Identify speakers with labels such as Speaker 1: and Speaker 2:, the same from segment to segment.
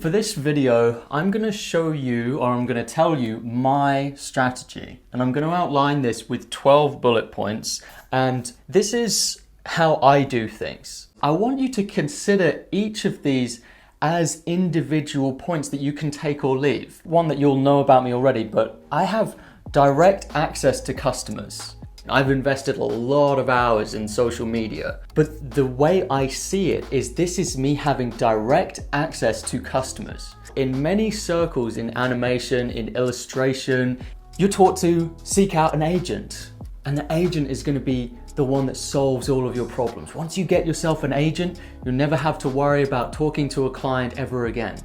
Speaker 1: For this video, I'm going to show you, or I'm going to tell you my strategy. And I'm going to outline this with 12 bullet points. And this is how I do things. I want you to consider each of these as individual points that you can take or leave. One that you'll know about me already, but I have direct access to customers. I've invested a lot of hours in social media, but the way I see it is this is me having direct access to customers. In many circles in animation, in illustration, you're taught to seek out an agent, and the agent is going to be the one that solves all of your problems. Once you get yourself an agent, you'll never have to worry about talking to a client ever again.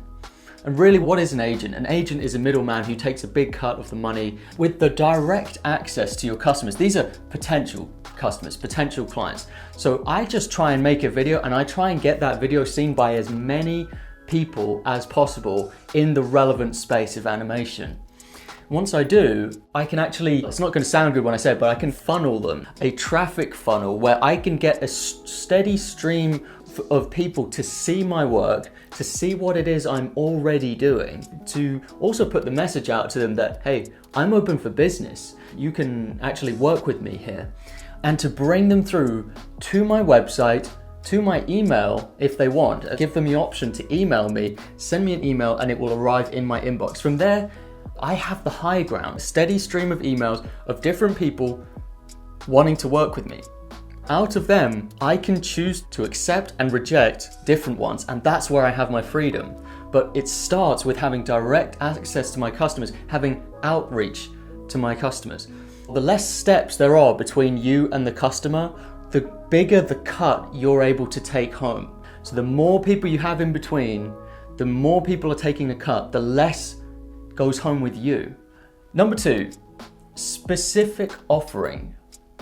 Speaker 1: And really, what is an agent? An agent is a middleman who takes a big cut of the money with the direct access to your customers. These are potential customers, potential clients. So I just try and make a video and I try and get that video seen by as many people as possible in the relevant space of animation. Once I do, I can actually, it's not going to sound good when I say it, but I can funnel them, a traffic funnel where I can get a steady stream of people to see my work, to see what it is I'm already doing, to also put the message out to them that, hey, I'm open for business. You can actually work with me here. And to bring them through to my website, to my email if they want. Give them the option to email me, send me an email, and it will arrive in my inbox. From there, I have the high ground, a steady stream of emails of different people wanting to work with me. Out of them, I can choose to accept and reject different ones, and that's where I have my freedom. But it starts with having direct access to my customers, having outreach to my customers. The less steps there are between you and the customer, the bigger the cut you're able to take home. So the more people you have in between, the more people are taking the cut, the less goes home with you. Number 2, specific offering.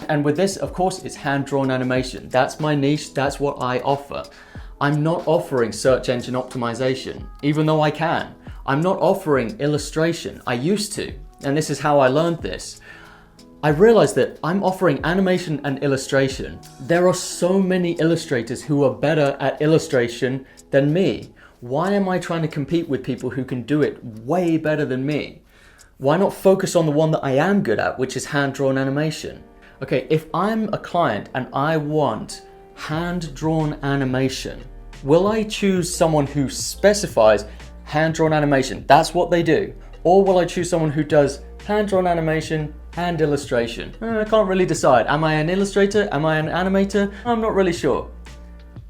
Speaker 1: And with this, of course, it's hand-drawn animation. That's my niche, that's what I offer. I'm not offering search engine optimization, even though I can. I'm not offering illustration. I used to, and this is how I learned this. I realized that I'm offering animation and illustration. There are so many illustrators who are better at illustration than me. Why am I trying to compete with people who can do it way better than me? Why not focus on the one that I am good at, which is hand-drawn animation? Okay, if I'm a client and I want hand-drawn animation, will I choose someone who specifies hand-drawn animation? That's what they do. Or will I choose someone who does hand-drawn animation and illustration? I can't really decide. Am I an illustrator? Am I an animator? I'm not really sure.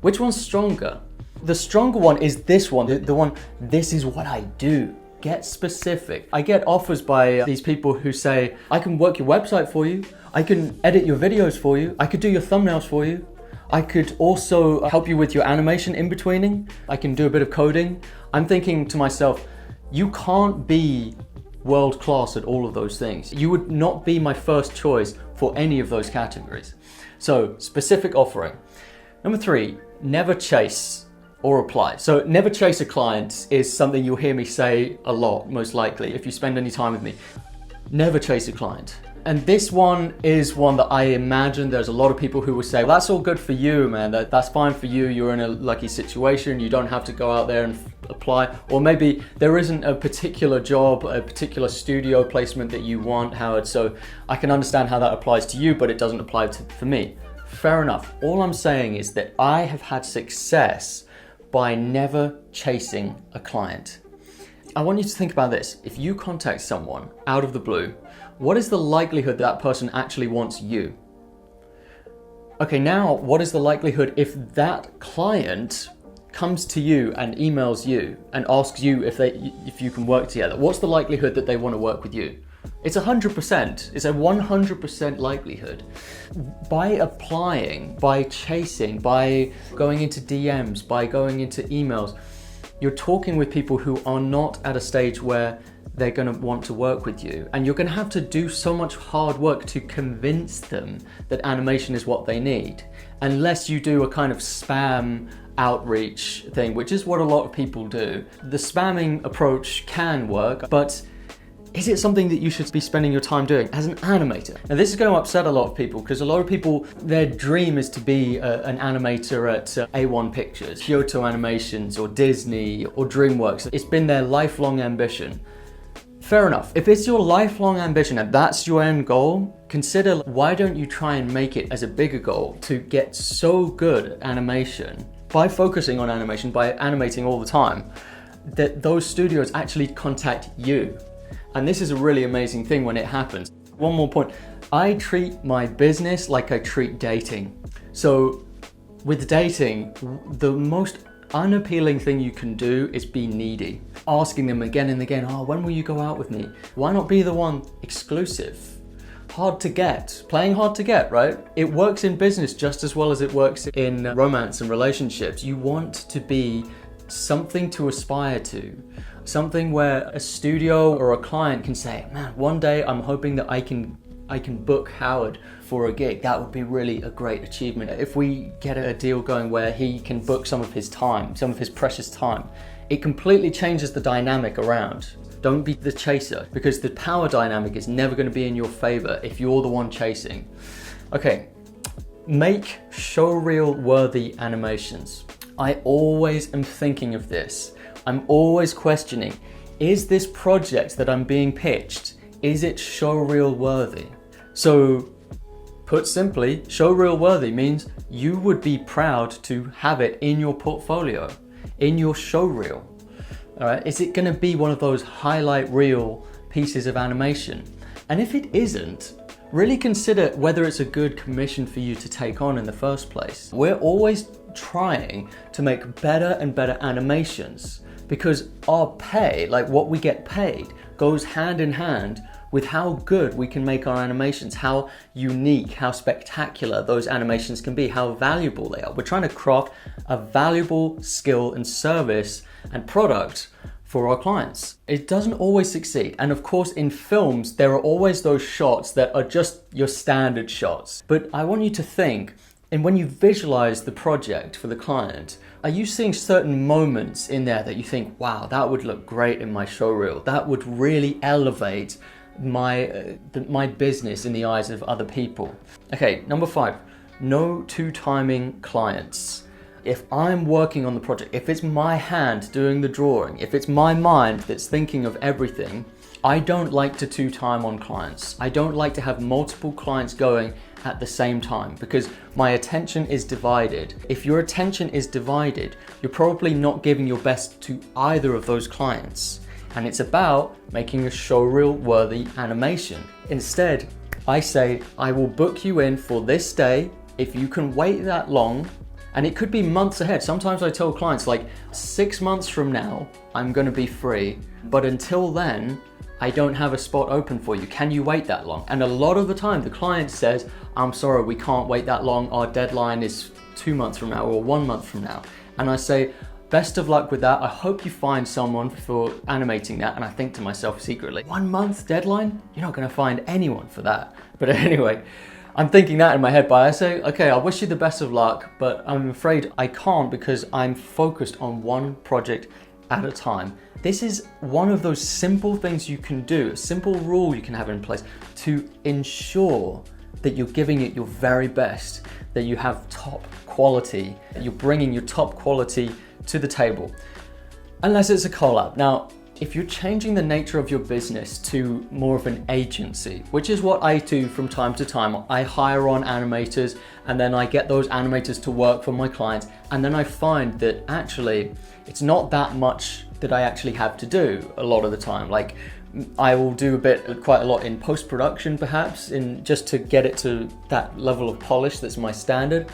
Speaker 1: Which one's stronger? The stronger one is this one, the one, this is what I do. Get specific. I get offers by these people who say, I can work your website for you. I can edit your videos for you. I could do your thumbnails for you. I could also help you with your animation in-betweening. I can do a bit of coding. I'm thinking to myself, you can't be world-class at all of those things. You would not be my first choice for any of those categories. So, specific offering. Number 3, never chase or apply. So never chase a client is something you'll hear me say a lot, most likely, if you spend any time with me. Never chase a client. And this one is one that I imagine there's a lot of people who will say, well, that's all good for you, man. That's fine for you. You're in a lucky situation. You don't have to go out there and apply. Or maybe there isn't a particular job, a particular studio placement that you want, Howard. So I can understand how that applies to you, but it doesn't apply for me. Fair enough. All I'm saying is that I have had success by never chasing a client. I want you to think about this. If you contact someone out of the blue, what is the likelihood that person actually wants you? Okay, now what is the likelihood if that client comes to you and emails you and asks you if you can work together? What's the likelihood that they want to work with you? It's 100%. It's a 100% likelihood. By applying, by chasing, by going into DMs, by going into emails, you're talking with people who are not at a stage where they're going to want to work with you. And you're going to have to do so much hard work to convince them that animation is what they need. Unless you do a kind of spam outreach thing, which is what a lot of people do. The spamming approach can work, but Is it something that you should be spending your time doing as an animator? Now this is going to upset a lot of people because a lot of people, their dream is to be an animator at A1 Pictures, Kyoto Animations or Disney or DreamWorks. It's been their lifelong ambition. Fair enough. If it's your lifelong ambition and that's your end goal, consider why don't you try and make it as a bigger goal to get so good at animation by focusing on animation, by animating all the time, that those studios actually contact you. And this is a really amazing thing when it happens. One more point. I treat my business like I treat dating. So with dating, the most unappealing thing you can do is be needy. Asking them again and again, oh, when will you go out with me? Why not be the one exclusive? Hard to get, playing hard to get, right? It works in business just as well as it works in romance and relationships. You want to be something to aspire to, something where a studio or a client can say, man, one day I'm hoping that I can book Howard for a gig. That would be really a great achievement. If we get a deal going where he can book some of his time, some of his precious time, it completely changes the dynamic around. Don't be the chaser, because the power dynamic is never going to be in your favor if you're the one chasing. Okay, make showreel worthy animations. I always am thinking of this. I'm always questioning, is this project that I'm being pitched, is it showreel worthy? So, put simply, showreel worthy means you would be proud to have it in your portfolio, in your showreel. All right, is it going to be one of those highlight reel pieces of animation? And if it isn't, really consider whether it's a good commission for you to take on in the first place. We're always trying to make better and better animations because our pay, like what we get paid, goes hand in hand with how good we can make our animations, how unique, how spectacular those animations can be, how valuable they are. We're trying to craft a valuable skill and service and product for our clients. It doesn't always succeed. And of course, in films, there are always those shots that are just your standard shots. But I want you to think, and when you visualize the project for the client, are you seeing certain moments in there that you think, wow, that would look great in my showreel? That would really elevate my business in the eyes of other people. Okay, number 5, no two-timing clients. If I'm working on the project, if it's my hand doing the drawing, if it's my mind that's thinking of everything, I don't like to two-time on clients. I don't like to have multiple clients going at the same time because my attention is divided. If your attention is divided, you're probably not giving your best to either of those clients. And it's about making a showreel worthy animation. Instead, I say, I will book you in for this day. If you can wait that long, and it could be months ahead. Sometimes I tell clients like 6 months from now, I'm gonna be free. But until then, I don't have a spot open for you. Can you wait that long? And a lot of the time, the client says, I'm sorry, we can't wait that long. Our deadline is 2 months from now or 1 month from now. And I say, best of luck with that. I hope you find someone for animating that. And I think to myself secretly, 1 month deadline? You're not gonna find anyone for that. But anyway, I'm thinking that in my head, but I say, okay, I wish you the best of luck, but I'm afraid I can't because I'm focused on one project at a time. This is one of those simple things you can do, a simple rule you can have in place to ensure that you're giving it your very best, that you have top quality, that you're bringing your top quality to the table, unless it's a collab. Now, if you're changing the nature of your business to more of an agency, which is what I do from time to time, I hire on animators and then I get those animators to work for my clients, and then I find that actually it's not that much that I actually have to do a lot of the time. Like I will do quite a lot in post-production perhaps, in just to get it to that level of polish that's my standard.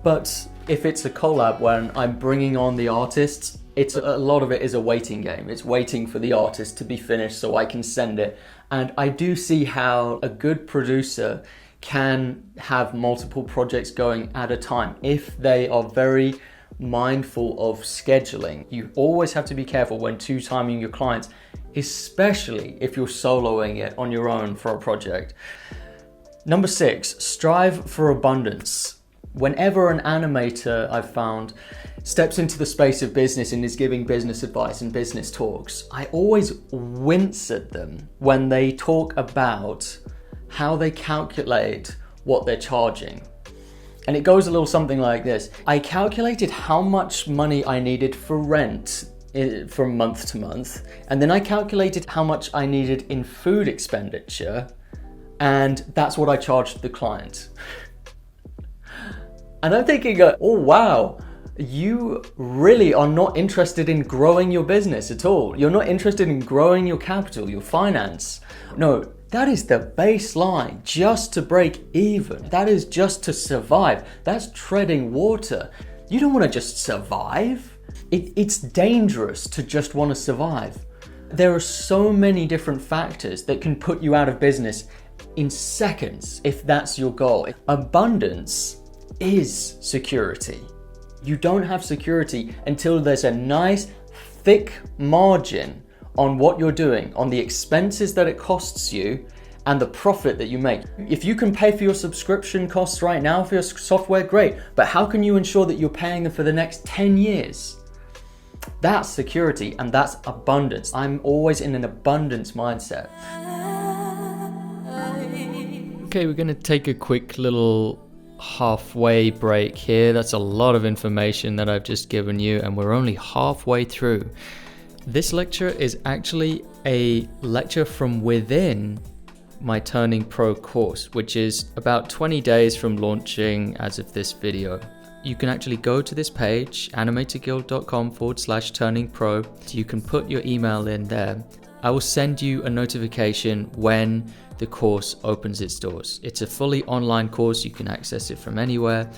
Speaker 1: But if it's a collab when I'm bringing on the artists, a lot of it is a waiting game. It's waiting for the artist to be finished so I can send it. And I do see how a good producer can have multiple projects going at a time if they are very mindful of scheduling. You always have to be careful when two-timing your clients, especially if you're soloing it on your own for a project. Number 6, strive for abundance. Whenever an animator, I've found, steps into the space of business and is giving business advice and business talks, I always wince at them when they talk about how they calculate what they're charging. And it goes a little something like this. I calculated how much money I needed for rent from month to month, and then I calculated how much I needed in food expenditure, and that's what I charged the client. And I'm thinking, oh wow, you really are not interested in growing your business at all. You're not interested in growing your capital, your finance. No, that is the baseline just to break even. That is just to survive. That's treading water. You don't want to just survive. It's dangerous to just want to survive. There are so many different factors that can put you out of business in seconds if that's your goal. Abundance is security. You don't have security until there's a nice thick margin on what you're doing, on the expenses that it costs you and the profit that you make. If you can pay for your subscription costs right now for your software, great, but how can you ensure that you're paying them for the next 10 years? That's security and that's abundance. I'm always in an abundance mindset. Okay, we're gonna take a quick little halfway break here. That's a lot of information that I've just given you, and we're only halfway through. This lecture is actually a lecture from within my Turning Pro course, which is about 20 days from launching as of this video. You can actually go to this page, animatorguild.com/turningpro. You can put your email in there. I will send you a notification when the course opens its doors. It's a fully online course. You can access it from anywhere.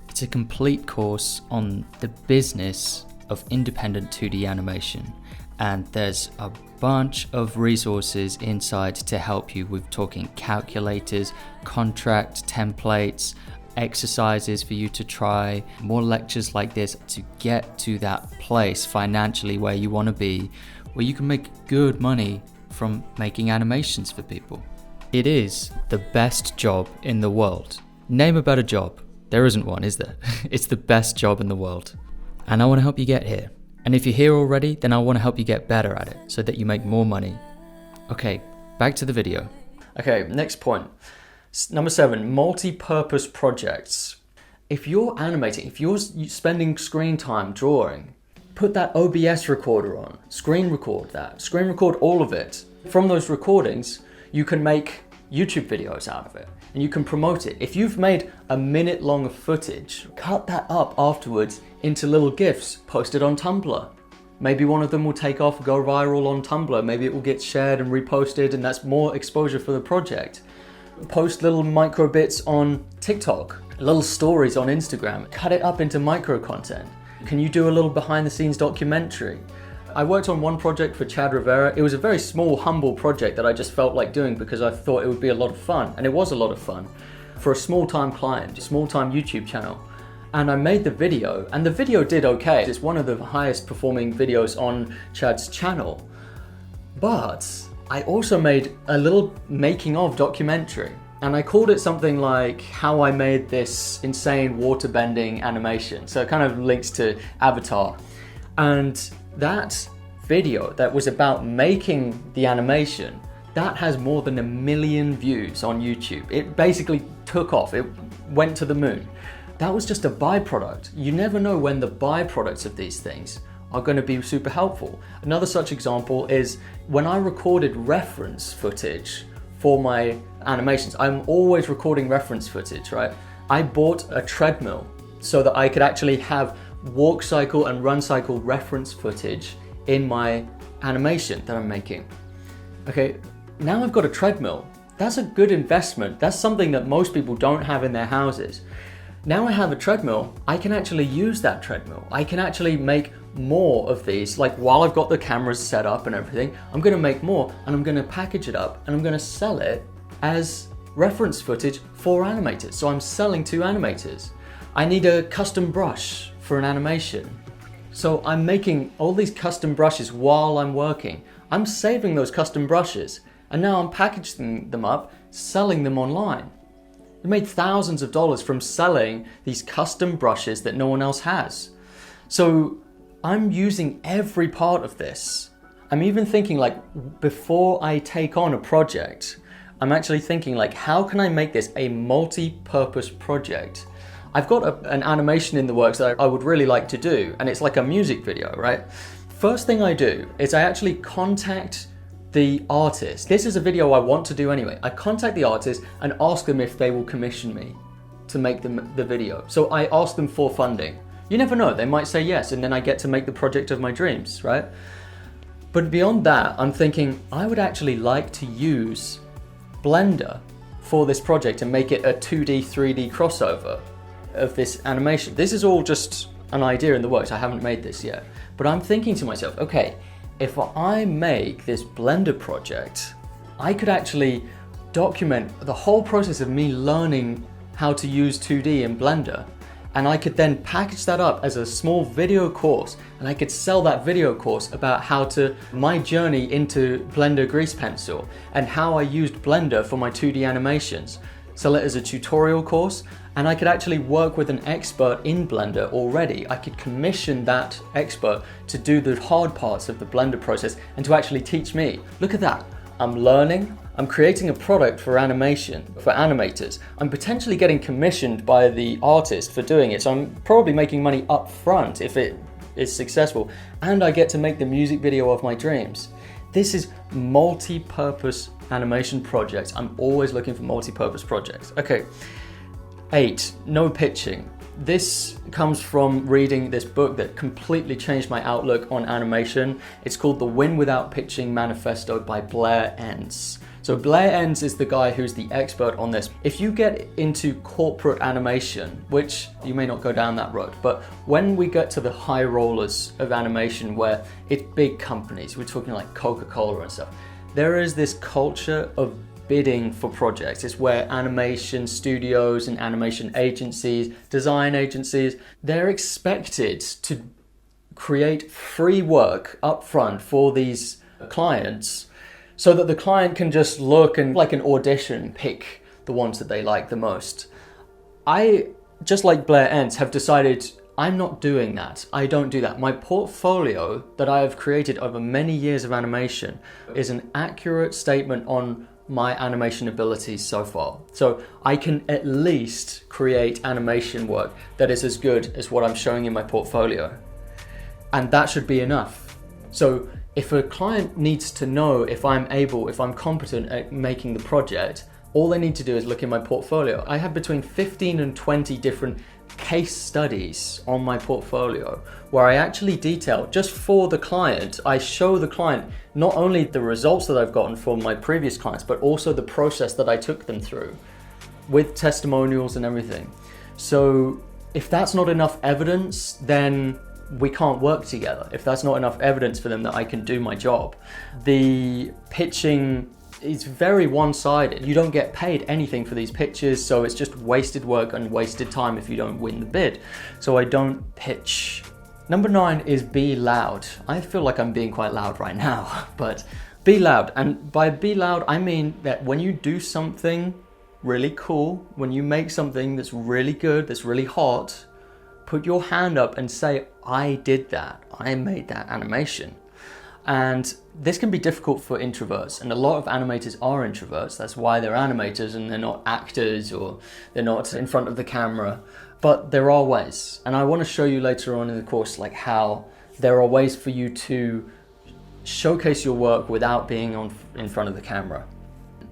Speaker 1: It's a complete course on the business of independent 2D animation. And there's a bunch of resources inside to help you with talking calculators, contract templates, exercises for you to try, more lectures like this to get to that place financially where you want to be, where you can make good money from making animations for people. It is the best job in the world. Name a better job. There isn't one, is there? It's the best job in the world. And I want to help you get here. And if you're here already, then I want to help you get better at it so that you make more money. Okay, back to the video. Okay, next point. Number 7, multi-purpose projects. If you're animating, if you're spending screen time drawing, put that OBS recorder on, screen record that, screen record all of it. From those recordings, you can make YouTube videos out of it and you can promote it. If you've made a minute long footage, cut that up afterwards into little GIFs, post it on Tumblr. Maybe one of them will take off, go viral on Tumblr. Maybe it will get shared and reposted, and that's more exposure for the project. Post little micro bits on TikTok, little stories on Instagram, cut it up into micro content. Can you do a little behind the scenes documentary? I worked on one project for Chad Rivera. It was a very small, humble project that I just felt like doing because I thought it would be a lot of fun, and it was a lot of fun for a small-time client, a small-time YouTube channel. And I made the video, and the video did okay. It's one of the highest performing videos on Chad's channel. But I also made a little making of documentary, and I called it something like how I made this insane water bending animation. So it kind of links to Avatar. And that video that was about making the animation, that has more than 1 million views on YouTube. It basically took off, it went to the moon. That was just a byproduct. You never know when the byproducts of these things are going to be super helpful. Another such example is when I recorded reference footage for my animations. I'm always recording reference footage, right? I bought a treadmill so that I could actually have walk cycle and run cycle reference footage in my animation that I'm making. Okay, now I've got a treadmill. That's a good investment. That's something that most people don't have in their houses. Now I have a treadmill, I can actually use that treadmill. I can actually make more of these. Like while I've got the cameras set up and everything, I'm gonna make more and I'm gonna package it up and I'm gonna sell it as reference footage for animators. So I'm selling to animators. I need a custom brush for an animation. So I'm making all these custom brushes while I'm working. I'm saving those custom brushes and now I'm packaging them up, selling them online. They made thousands of dollars from selling these custom brushes that no one else has. So I'm using every part of this. I'm even thinking like, before I take on a project, I'm actually thinking like, how can I make this a multi-purpose project? I've got an animation in the works that I would really like to do, and it's like a music video, right? First thing I do is I actually contact the artist. This is a video I want to do anyway. I contact the artist and ask them if they will commission me to make the video. So I ask them for funding. You never know, they might say yes, and then I get to make the project of my dreams, right? But beyond that, I'm thinking I would actually like to use Blender for this project and make it a 2D, 3D crossover of this animation. This is all just an idea in the works. I haven't made this yet. But I'm thinking to myself, okay, if I make this Blender project, I could actually document the whole process of me learning how to use 2D in Blender. And I could then package that up as a small video course, and I could sell that video course about my journey into Blender Grease Pencil and how I used Blender for my 2D animations. Sell it as a tutorial course, and I could actually work with an expert in Blender already. I could commission that expert to do the hard parts of the Blender process and to actually teach me. Look at that. I'm learning, I'm creating a product for animation, for animators. I'm potentially getting commissioned by the artist for doing it, so I'm probably making money up front if it is successful, and I get to make the music video of my dreams. This is multi-purpose animation projects. I'm always looking for multi-purpose projects. Okay, 8, no pitching. This comes from reading this book that completely changed my outlook on animation. It's called The Win Without Pitching Manifesto by Blair Enns. So Blair Enns is the guy who's the expert on this. If you get into corporate animation, which you may not go down that road, but when we get to the high rollers of animation where it's big companies, we're talking like Coca-Cola and stuff, there is this culture of bidding for projects. It's where animation studios and animation agencies, design agencies, they're expected to create free work up front for these clients so that the client can just look and, like an audition, pick the ones that they like the most. I, just like Blair Enns, have decided I'm not doing that. I don't do that. My portfolio that I have created over many years of animation is an accurate statement on my animation abilities so far. So I can at least create animation work that is as good as what I'm showing in my portfolio. And that should be enough. So if a client needs to know if I'm competent at making the project, all they need to do is look in my portfolio. I have between 15 and 20 different case studies on my portfolio where I actually detail, just for the client, I show the client not only the results that I've gotten from my previous clients, but also the process that I took them through with testimonials and everything. So if that's not enough evidence, then we can't work together. If that's not enough evidence for them that I can do my job. The pitching is very one-sided. You don't get paid anything for these pitches, so it's just wasted work and wasted time if you don't win the bid. So I don't pitch. Number 9 is be loud. I feel like I'm being quite loud right now, but be loud. And by be loud, I mean that when you do something really cool, when you make something that's really good, that's really hot, put your hand up and say, I did that. I made that animation. And this can be difficult for introverts, and a lot of animators are introverts. That's why they're animators and they're not actors, or they're not in front of the camera. But there are ways, and I want to show you later on in the course like how there are ways for you to showcase your work without being in front of the camera.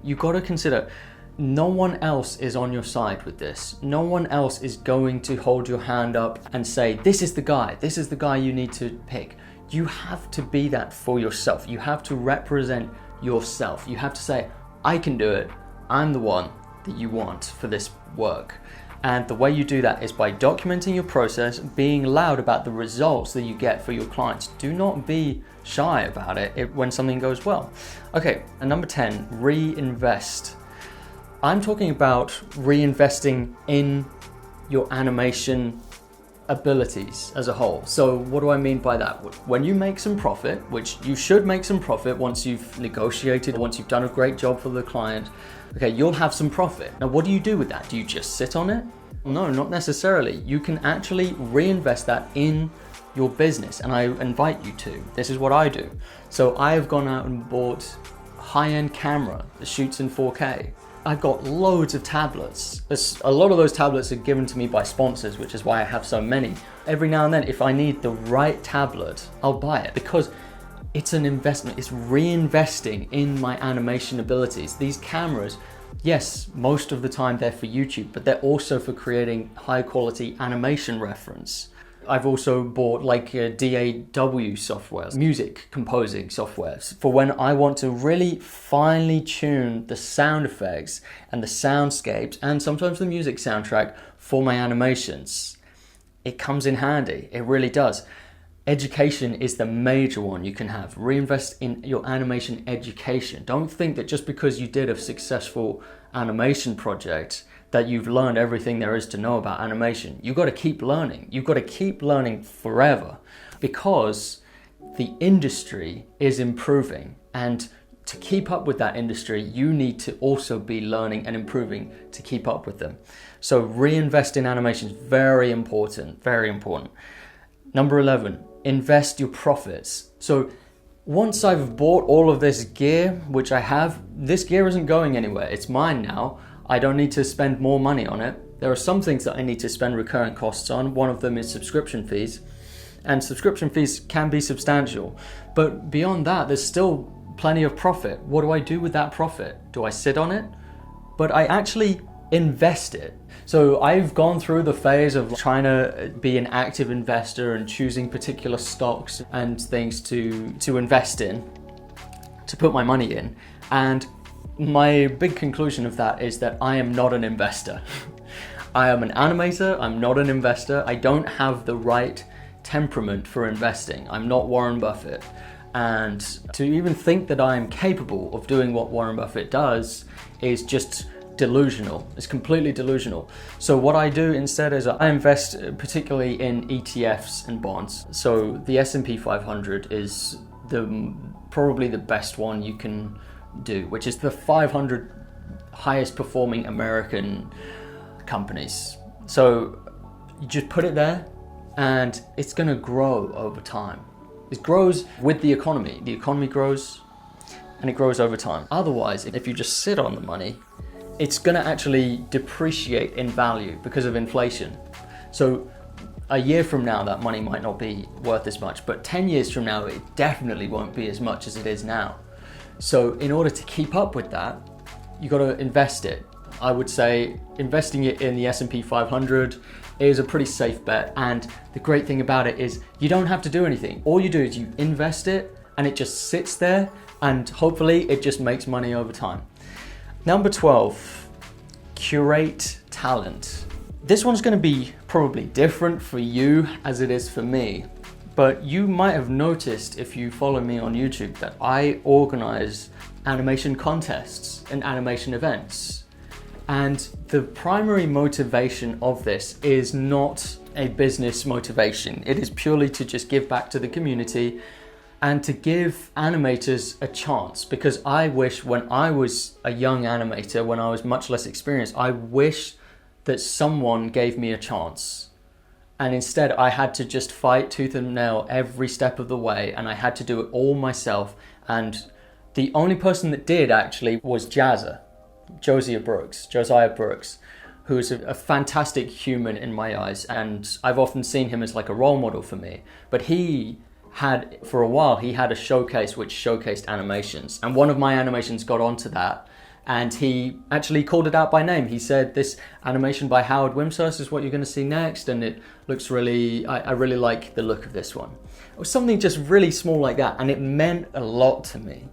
Speaker 1: You've got to consider, no one else is on your side with this. No one else is going to hold your hand up and say, this is the guy you need to pick. You have to be that for yourself. You have to represent yourself. You have to say, I can do it. I'm the one that you want for this work. And the way you do that is by documenting your process, being loud about the results that you get for your clients. Do not be shy about it when something goes well. Okay, and number 10, reinvest. I'm talking about reinvesting in your animation abilities as a whole. So what do I mean by that? When you make some profit, which you should make some profit once you've negotiated, once you've done a great job for the client, okay, you'll have some profit. Now, what do you do with that? Do you just sit on it? No, not necessarily. You can actually reinvest that in your business, and I invite you to. This is what I do. So I have gone out and bought high-end camera that shoots in 4K. I've got loads of tablets. A lot of those tablets are given to me by sponsors, which is why I have so many. Every now and then, if I need the right tablet, I'll buy it because it's an investment. It's reinvesting in my animation abilities. These cameras, yes, most of the time they're for YouTube, but they're also for creating high quality animation reference. I've also bought like DAW software, music composing software, for when I want to really finely tune the sound effects and the soundscapes and sometimes the music soundtrack for my animations. It comes in handy, it really does. Education is the major one you can have. Reinvest in your animation education. Don't think that just because you did a successful animation project that you've learned everything there is to know about animation. You've got to keep learning. You've got to keep learning forever because the industry is improving, and to keep up with that industry, you need to also be learning and improving to keep up with them. So reinvest in animation is very important, very important. Number 11, invest your profits. So once I've bought all of this gear, which I have, this gear isn't going anywhere. It's mine now. I don't need to spend more money on it. There are some things that I need to spend recurrent costs on. One of them is subscription fees, and subscription fees can be substantial. But beyond that, there's still plenty of profit. What do I do with that profit? Do I sit on it? But I actually invest it. So I've gone through the phase of trying to be an active investor and choosing particular stocks and things to invest in, to put my money in. And my big conclusion of that is that I am not an investor. I am an animator, I'm not an investor. I don't have the right temperament for investing. I'm not Warren Buffett. And to even think that I am capable of doing what Warren Buffett does is just delusional. It's completely delusional. So what I do instead is I invest particularly in ETFs and bonds. So the S&P 500 is probably the best one you can do, which is the 500 highest performing American companies. So you just put it there and it's going to grow over time. It grows with the economy. The economy grows and it grows over time. Otherwise, if you just sit on the money, it's going to actually depreciate in value because of inflation. So a year from now, that money might not be worth as much, but 10 years from now, it definitely won't be as much as it is now. So in order to keep up with that, you got to invest it. I would say investing it in the S&P 500 is a pretty safe bet. And the great thing about it is you don't have to do anything. All you do is you invest it and it just sits there and hopefully it just makes money over time. Number 12, curate talent. This one's going to be probably different for you as it is for me. But you might have noticed if you follow me on YouTube that I organize animation contests and animation events. And the primary motivation of this is not a business motivation. It is purely to just give back to the community and to give animators a chance, because I wish when I was a young animator, when I was much less experienced, I wish that someone gave me a chance. And instead I had to just fight tooth and nail every step of the way, and I had to do it all myself. And the only person that did actually was Josiah Brooks, who is a fantastic human in my eyes, and I've often seen him as like a role model for me. But for a while, he had a showcase which showcased animations, and one of my animations got onto that, and he actually called it out by name. He said, "This animation by Howard Wimshurst is what you're going to see next, and it looks I really like the look of this one." It was something just really small like that, and it meant a lot to me.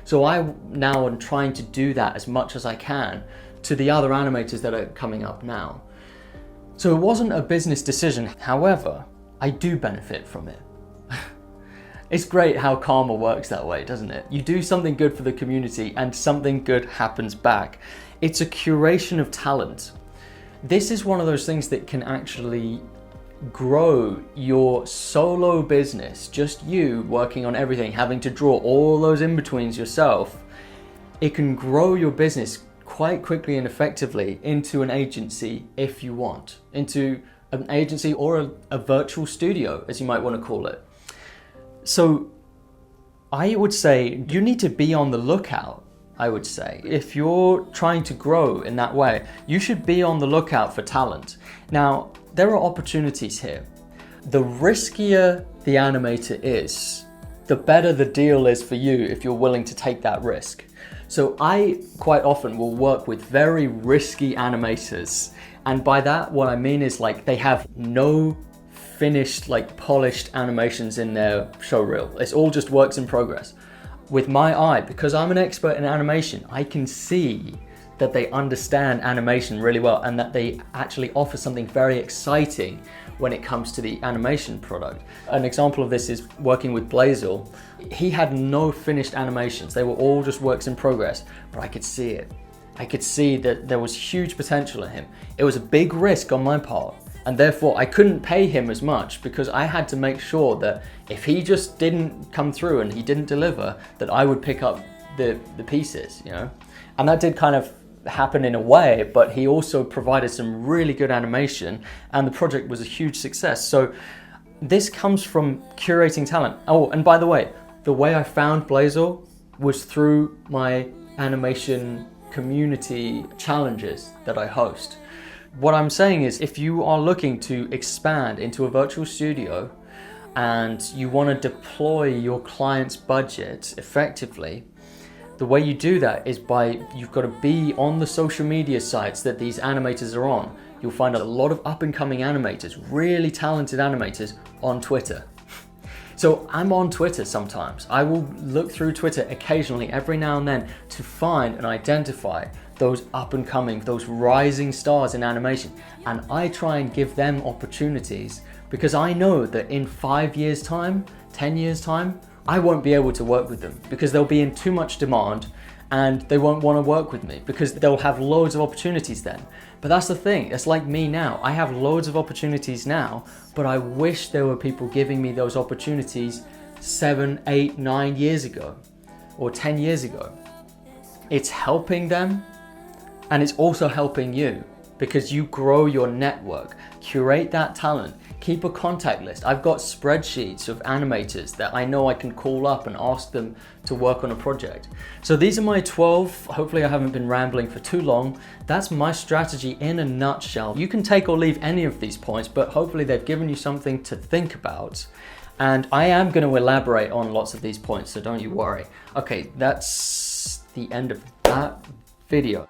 Speaker 1: So I now am trying to do that as much as I can to the other animators that are coming up now. So it wasn't a business decision. However, I do benefit from it. It's great how karma works that way, doesn't it? You do something good for the community and something good happens back. It's a curation of talent. This is one of those things that can actually grow your solo business, just you working on everything, having to draw all those in-betweens yourself, it can grow your business quite quickly and effectively into an agency if you want, into an agency or a virtual studio, as you might want to call it. So I would say you need to be on the lookout. I would say if you're trying to grow in that way, you should be on the lookout for talent. Now, there are opportunities here. The riskier the animator is, the better the deal is for you if you're willing to take that risk. So I quite often will work with very risky animators. And by that, what I mean is like they have no finished, like polished animations in their showreel. It's all just works in progress. With my eye, because I'm an expert in animation, I can see that they understand animation really well and that they actually offer something very exciting when it comes to the animation product. An example of this is working with Blazel. He had no finished animations. They were all just works in progress, but I could see it. I could see that there was huge potential in him. It was a big risk on my part, and therefore I couldn't pay him as much because I had to make sure that if he just didn't come through and he didn't deliver, that I would pick up the pieces, you know? And that did kind of happen in a way, but he also provided some really good animation and the project was a huge success. So this comes from curating talent. Oh, and by the way I found Blazel was through my animation community challenges that I host. What I'm saying is if you are looking to expand into a virtual studio and you want to deploy your client's budget effectively, the way you do that is you've got to be on the social media sites that these animators are on. You'll find a lot of up-and-coming animators, really talented animators on Twitter. So I'm on Twitter sometimes. I will look through Twitter occasionally, every now and then, to find and identify those up-and-coming, those rising stars in animation. And I try and give them opportunities because I know that in 5 years' time, 10 years' time, I won't be able to work with them because they'll be in too much demand and they won't want to work with me because they'll have loads of opportunities then. But that's the thing, it's like me now. I have loads of opportunities now, but I wish there were people giving me those opportunities 7, 8, 9 years ago or 10 years ago. It's helping them and it's also helping you because you grow your network, curate that talent, keep a contact list. I've got spreadsheets of animators that I know I can call up and ask them to work on a project. So these are my 12, hopefully I haven't been rambling for too long. That's my strategy in a nutshell. You can take or leave any of these points, but hopefully they've given you something to think about. And I am going to elaborate on lots of these points, so don't you worry. Okay, that's the end of that video.